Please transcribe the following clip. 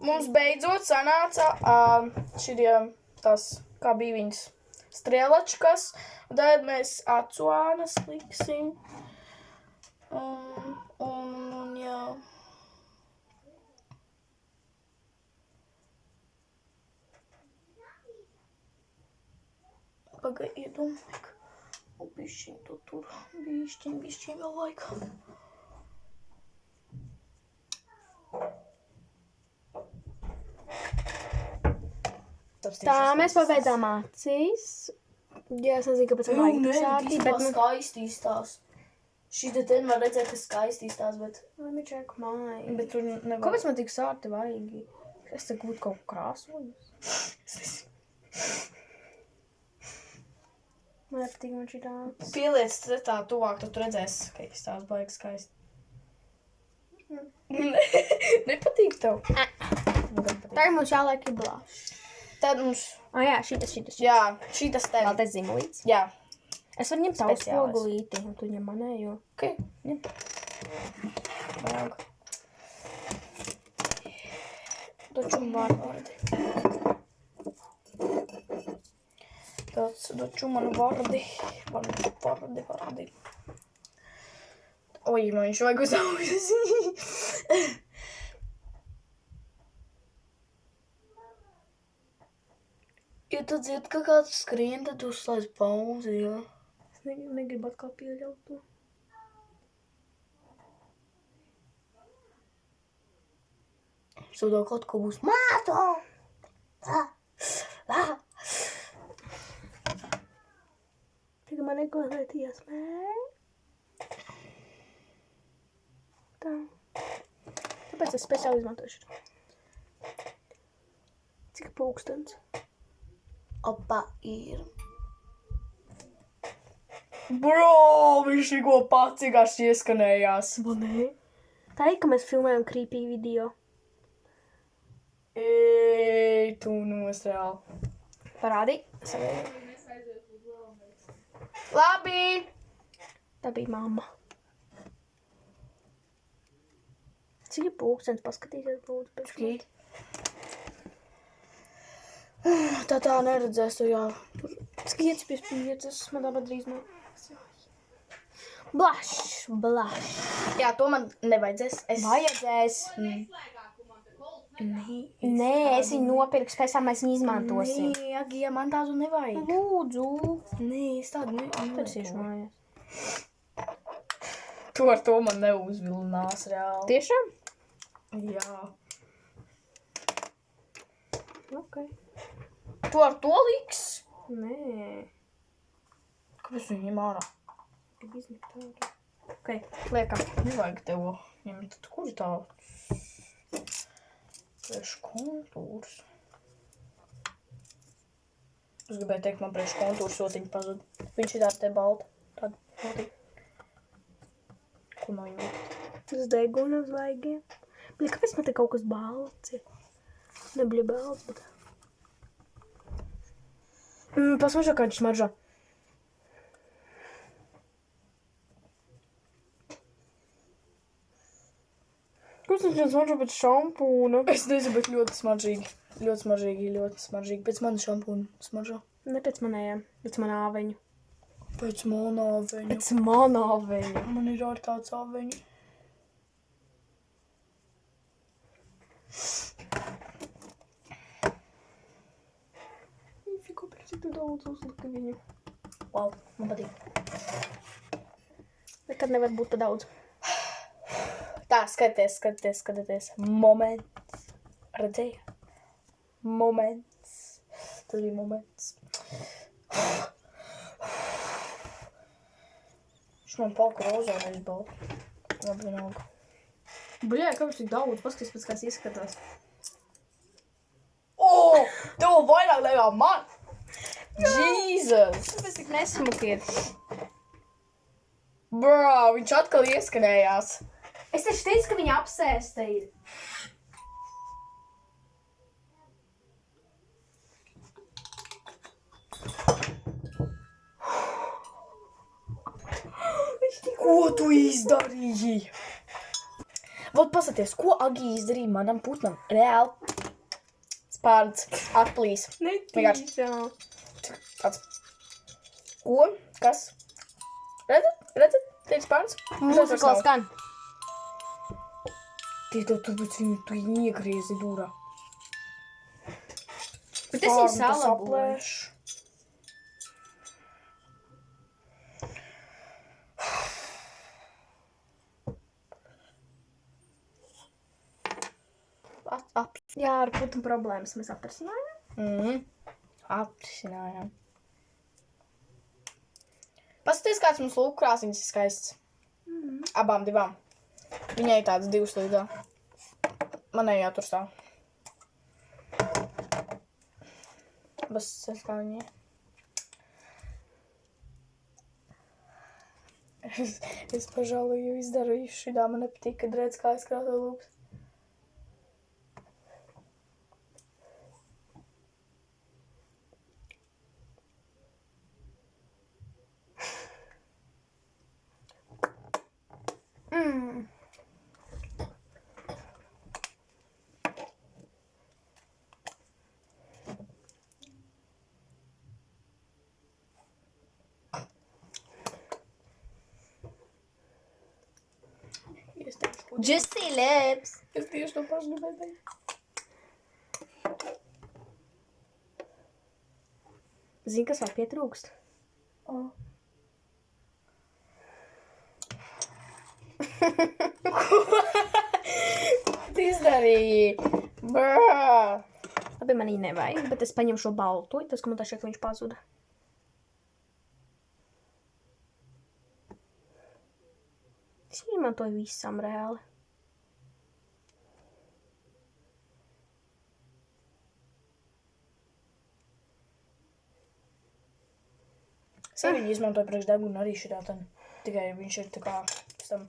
Mums beidzot sanāca tās, kā bija viņas, strēlačkas. Un tad mēs acuānas liksim. Un jā. Pagai iedomāju, ka bišķiņ to tur. Bišķiņ vēl laikā. Tā, mēs pabeidzām acīs. Jā, es nezinu, kāpēc man vajag sātī, bet... skaisti izstās. Šī te ten var redzēt, ka skaisti izstās, bet... Let me check mine. Bet tur nevar... Kāpēc man tik sāti vajag? Es te gūt kaut krāsojus. Man nepatīk man šī tāds. Pieliec tā tuvāk, tad tu redzēsi, ka izstās baigi skaisti. Nepatīk tev? Tagad mums jāliek ir blāšs. Tad mums... Jā, šitas. Jā, šitas tev. Vēl te zimulīts. Jā. Es varu ņemt tavu Speciālais. spogulīti, un tu ņem manējo. Ok, ņem. Vajag. Taču vardi. Taču man vardi. Oi, man viņš vajag uz ausis. Ja tu dzirdi, ka kāds skrien, tad tu uzslēdz pauzi, jā. Es negribu atkal pieļaut to. Sūdā kaut ko būs māto! Tagad man neko mazliet iesmēja. Tā. Tāpēc es speciāli izmantošu. Cik pulkstens? Opa ir. Bro, viņš tikko pats vienkārši ieskanējās. Man ne? Tā ir, ka mēs filmējam creepy video. Ej, tu nosreāli. Parādi. Labi! Tā bija mamma. Cik ir pulkstens? Paskatīsies, lūdzu, pēc Skīt. Tā neredzēs, tu jā. Cik 5 man tāpat drīz man. Blašs. Jā, to man nevajadzēs. Vajadzēs. Nē, es viņu nopirks, pēc tam mēs viņu izmantosim. Nē, Agija, man tādu nevajag. Lūdzu. Nē, es tādu Tad es iešu mājās. Tu ar to man neuzvilinās reāli. Tiešām? Jā. Ok. Tu ar to liks? Nē. Kāpēc tu ņem ārā? Gribu izlikt tādu. Ok, liekam. Nevajag tev ņemt. Kur ir tā? Priekš kontūrs. Es gribēju teikt, man priekš kontūrs sotiņi pazud. Viņš ir tā te balta. Tāda sotiņa. Ko no jūt? Tas deguna uz vaigiem. Bļa, kāpēc man te kaut kas balts ir? Nebļa balts, bet... Pasmažā, kā viņš smaržā. Kāpēc viņš smaržā pēc šampūna? Es nezinu, bet ļoti smaržīgi. Ļoti smaržīgi. Pēc manas šampūna smaržā. Ne pēc manējām, pēc manā aveņu. Pēc manā aveņa. Pēc manā aveņu. Man ir ar tāds aveņi. Kāpēc cik tu daudz uzlika viņu? Wow, man patīk. Nekad nevar būt pa daudz. Tā, skatieties. Moments. Redzēja? Moments. Tas bija moments. Viņš man palika rozā, nevis balta. Labi, vienalga. Bļā, kāpēc tik daudz? Paskaties, pēc kāds izskatās. O! Tev vairāk nekā man! Jesus! Kāpēc tik nesmukiet? Bro, viņš atkal ieskanējās. Es taču teicu, ka viņa apsēsta ir. Ko tu izdarīji? Vot pasaties, ko Agija izdarīja manam putnam? Reāli. Spārns, atplīs. Vienkārši. Netīšām. Tāds. Ko? Kas? Redzat? Te ir spārns? Mūzikla skan. Tie tev turbūt viņu iegriezi dūrā. Bet es viņu salaboju. Jā, ar putnu problēmas mēs atrasinājām. Atrisinājām. Paskaties, kāds mums lūk krāsiņas ir skaists. Abām divām. Viņai tāds 2 līdā. Manējā tur stāv. Bas, es kā viņai. Es pažāloju, izdarīju šidā. Man nepatīk, kad redz, kā es krāsoju lūks. Juicy lips. Es tieši to pašu gribēju teikt. Zini, kas vēl pietrūkst? Tu izdarīji? Brā! Labi, manī nevajag, bet es paņemu šo baltu. Tas, ka man tā šķiet, ka viņš pazuda. Es izmantoju visam reāli. Es arī izmantoju priekš degunu arī šitā tad. Tikai viņš ir tā kā pēc tam